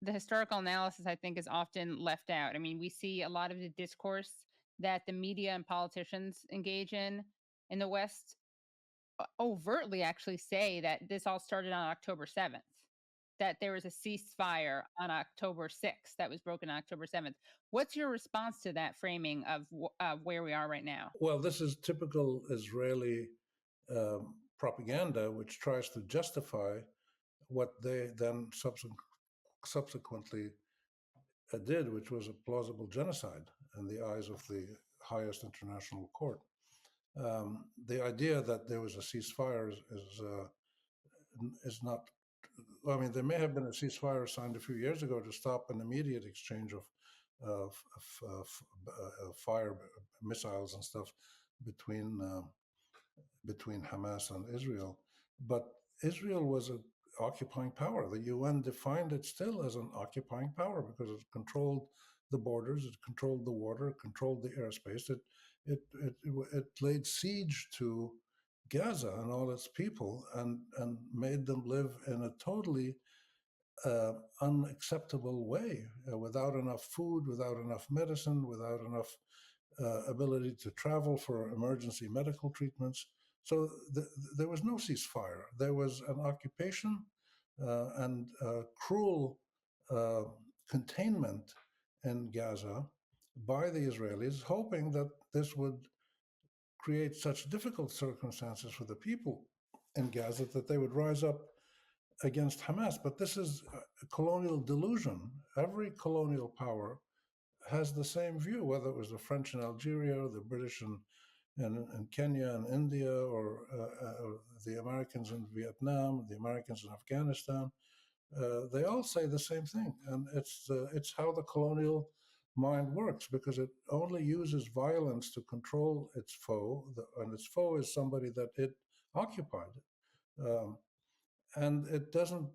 The historical analysis, I think, is often left out. I mean, we see a lot of the discourse that the media and politicians engage in the West overtly actually say that this all started on October 7th, that there was a ceasefire on October 6th that was broken on October 7th. What's your response to that framing of where we are right now? Well, this is typical Israeli propaganda, which tries to justify what they then subsequently did, which was a plausible genocide in the eyes of the highest international court. The idea that there was a ceasefire is not. I mean, there may have been a ceasefire signed a few years ago to stop an immediate exchange of fire missiles and stuff between between Hamas and Israel. But Israel was an occupying power. The UN defined it still as an occupying power because it controlled the borders, it controlled the water, it controlled the airspace. It laid siege to Gaza and all its people and made them live in a totally unacceptable way, without enough food, without enough medicine, without enough ability to travel for emergency medical treatments. So there was no ceasefire. There was an occupation and cruel uh, containment in Gaza by the Israelis, hoping that this would create such difficult circumstances for the people in Gaza that they would rise up against Hamas. But this is a colonial delusion. Every colonial power has the same view, whether it was the French in Algeria, or the British in Kenya and India, or the Americans in Vietnam, the Americans in Afghanistan. They all say the same thing, and it's how the colonial mind works, because it only uses violence to control its foe, and its foe is somebody that it occupied. Um, and it doesn't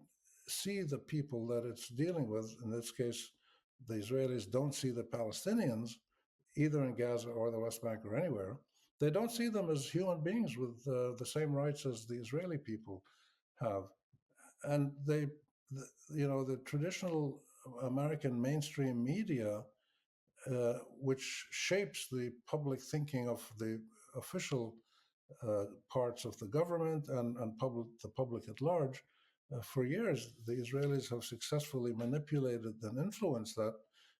see the people that it's dealing with. In this case, the Israelis don't see the Palestinians, either in Gaza or the West Bank or anywhere. They don't see them as human beings with the same rights as the Israeli people have. And the traditional American mainstream media, which shapes the public thinking of the official parts of the government and the public at large. For years, the Israelis have successfully manipulated and influenced that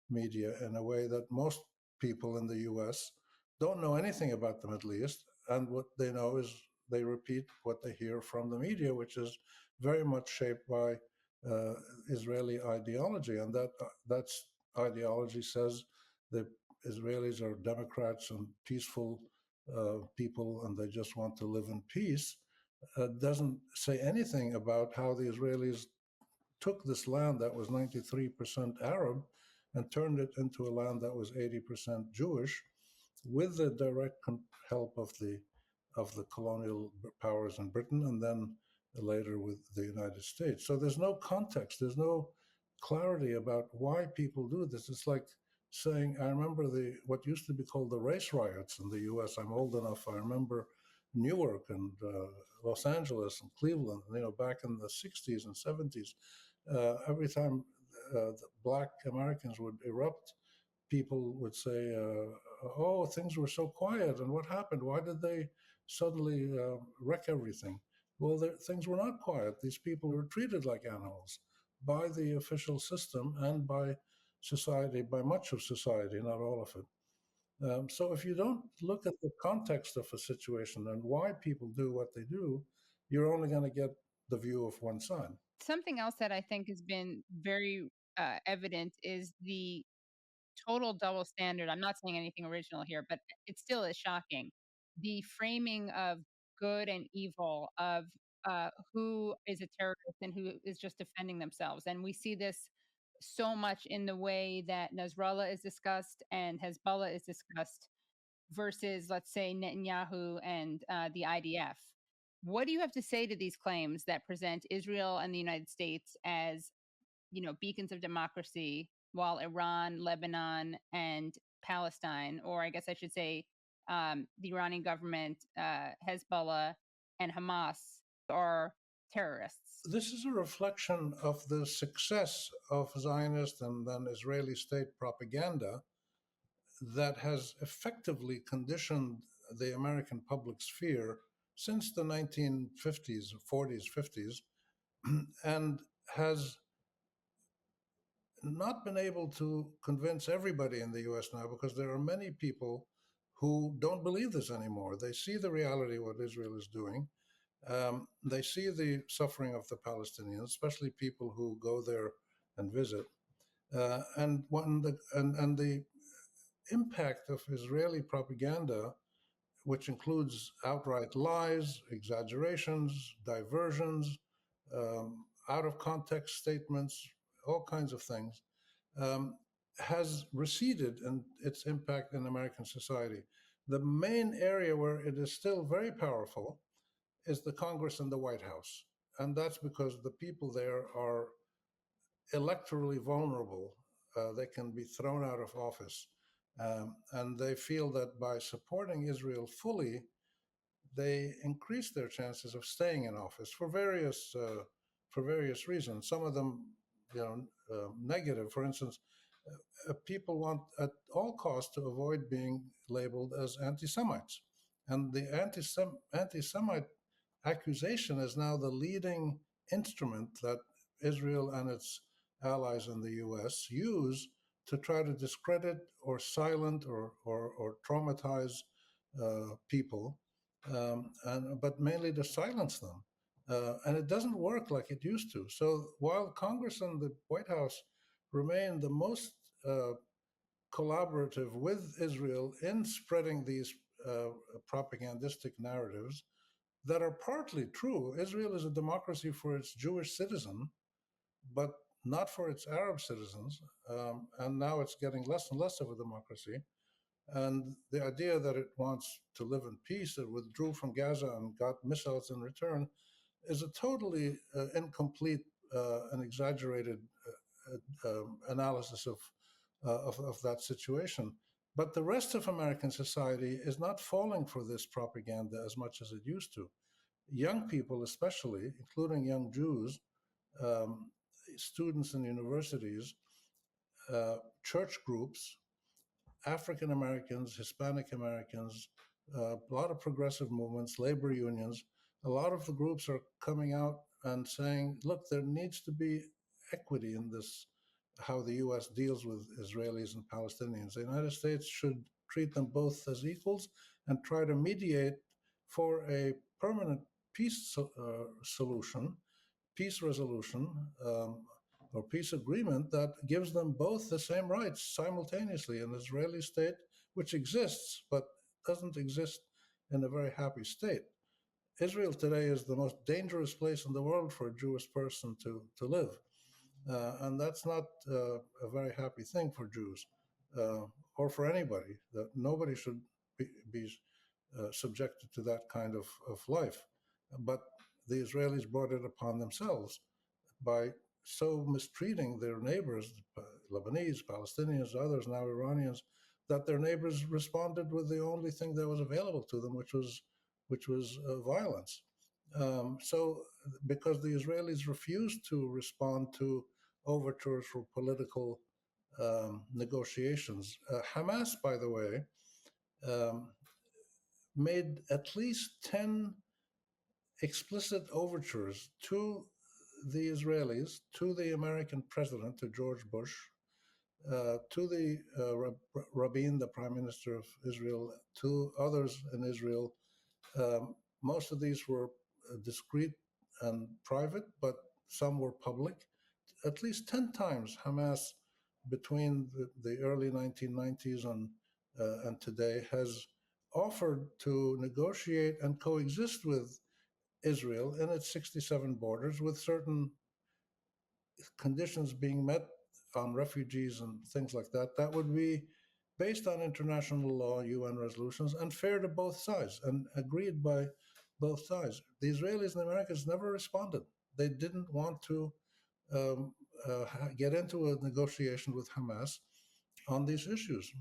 media in a way that most people in the US don't know anything about the Middle East. And what they know is they repeat what they hear from the media, which is very much shaped by Israeli ideology. And that's ideology says the Israelis are democrats and peaceful people, and they just want to live in peace. Doesn't say anything about how the Israelis took this land that was 93% Arab and turned it into a land that was 80% Jewish, with the direct help of the colonial powers in Britain, and then later with the United States. So there's no context, there's no clarity about why people do this. It's like saying, I remember what used to be called the race riots in the U.S. I'm old enough. I remember Newark and Los Angeles and Cleveland. Back in the '60s and '70s, every time the Black Americans would erupt, people would say, "Oh, things were so quiet, and what happened? Why did they suddenly wreck everything?" Well, things were not quiet. These people were treated like animals by the official system and by society, by much of society, not all of it. So if you don't look at the context of a situation and why people do what they do, you're only going to get the view of one side. Something else that I think has been very evident is the total double standard. I'm not saying anything original here, but it still is shocking. The framing of good and evil, of who is a terrorist and who is just defending themselves. And we see this so much in the way that Nasrallah is discussed and Hezbollah is discussed versus, let's say, Netanyahu and the IDF. What do you have to say to these claims that present Israel and the United States as, beacons of democracy, while Iran, Lebanon, and Palestine, or I guess I should say, the Iranian government, Hezbollah, and Hamas are terrorists. This is a reflection of the success of Zionist and then Israeli state propaganda that has effectively conditioned the American public sphere since the 1950s, 40s, 50s, and has not been able to convince everybody in the US now, because there are many people who don't believe this anymore. They see the reality of what Israel is doing. They see the suffering of the Palestinians, especially people who go there and visit. And the impact of Israeli propaganda, which includes outright lies, exaggerations, diversions, out of context statements, all kinds of things, um, has receded in its impact in American society. The main area where it is still very powerful is the Congress and the White House. And that's because the people there are electorally vulnerable. They can be thrown out of office. And they feel that by supporting Israel fully, they increase their chances of staying in office for various reasons. Some of them, negative. For instance, people want at all costs to avoid being labeled as anti-Semites, and the anti-Semite accusation is now the leading instrument that Israel and its allies in the U.S. use to try to discredit or silence or traumatize people, but mainly to silence them. And it doesn't work like it used to. So while Congress and the White House remain the most uh, collaborative with Israel in spreading these propagandistic narratives that are partly true. Israel is a democracy for its Jewish citizen, but not for its Arab citizens. And now it's getting less and less of a democracy. And the idea that it wants to live in peace, it withdrew from Gaza and got missiles in return, is a totally incomplete and exaggerated analysis of that situation. But the rest of American society is not falling for this propaganda as much as it used to. Young people, especially, including young Jews, um, students in universities, church groups, African Americans, Hispanic Americans, a lot of progressive movements, labor unions, a lot of the groups are coming out and saying, look, there needs to be equity in this, how the US deals with Israelis and Palestinians. The United States should treat them both as equals and try to mediate for a permanent peace solution, peace resolution, or peace agreement that gives them both the same rights simultaneously. An Israeli state, which exists, but doesn't exist in a very happy state. Israel today is the most dangerous place in the world for a Jewish person to live. And that's not a very happy thing for Jews or for anybody. That nobody should be subjected to that kind of life. But the Israelis brought it upon themselves by so mistreating their neighbors, Lebanese, Palestinians, others, now Iranians, that their neighbors responded with the only thing that was available to them, which was violence. So, because the Israelis refused to respond to overtures for political negotiations, Hamas, by the way, um, made at least 10 explicit overtures to the Israelis, to the American president, to George Bush, to the Rabin, the prime minister of Israel, to others in Israel. Most of these were discreet and private, but some were public. At least 10 times Hamas, between the early 1990s and today, has offered to negotiate and coexist with Israel in its 67 borders, with certain conditions being met on refugees and things like that, that would be based on international law, UN resolutions, and fair to both sides and agreed by both sides. The Israelis and the Americans never responded. They didn't want to um, get into a negotiation with Hamas on these issues.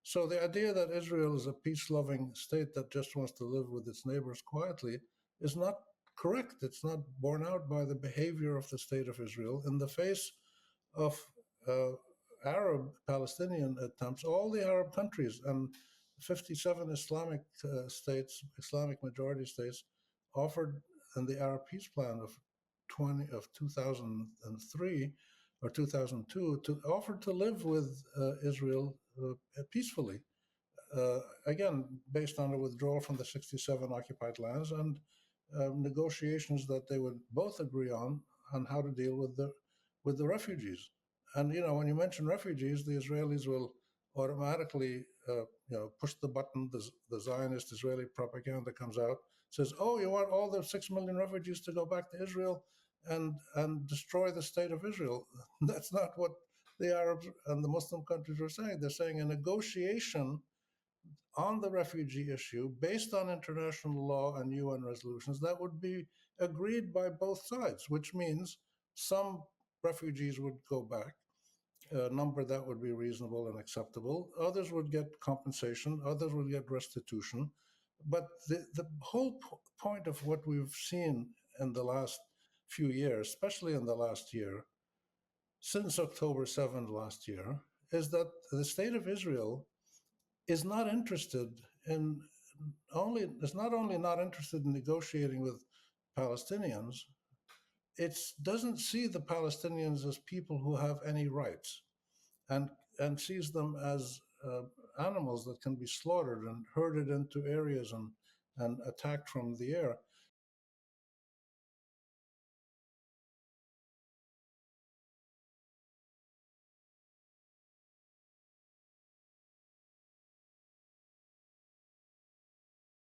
So the idea that Israel is a peace-loving state that just wants to live with its neighbors quietly is not correct. It's not borne out by the behavior of the state of Israel in the face of uh, Arab Palestinian attempts. All the Arab countries and 57 Islamic states, Islamic majority states, offered in the Arab peace plan of 2003 or 2002 to offer to live with Israel peacefully. Again, based on a withdrawal from the 67 occupied lands and negotiations that they would both agree on how to deal with the refugees. And when you mention refugees, the Israelis will automatically push the button. The Zionist Israeli propaganda comes out, says, "Oh, you want all the 6 million refugees to go back to Israel and destroy the state of Israel?" That's not what the Arabs and the Muslim countries are saying. They're saying a negotiation on the refugee issue based on international law and UN resolutions that would be agreed by both sides, which means some refugees would go back, a number that would be reasonable and acceptable. Others would get compensation, others would get restitution. But the whole point of what we've seen in the last few years, especially in the last year, since October 7th last year, is that the state of Israel is not interested in is not only not interested in negotiating with Palestinians, it doesn't see the Palestinians as people who have any rights, and sees them as animals that can be slaughtered and herded into areas and attacked from the air.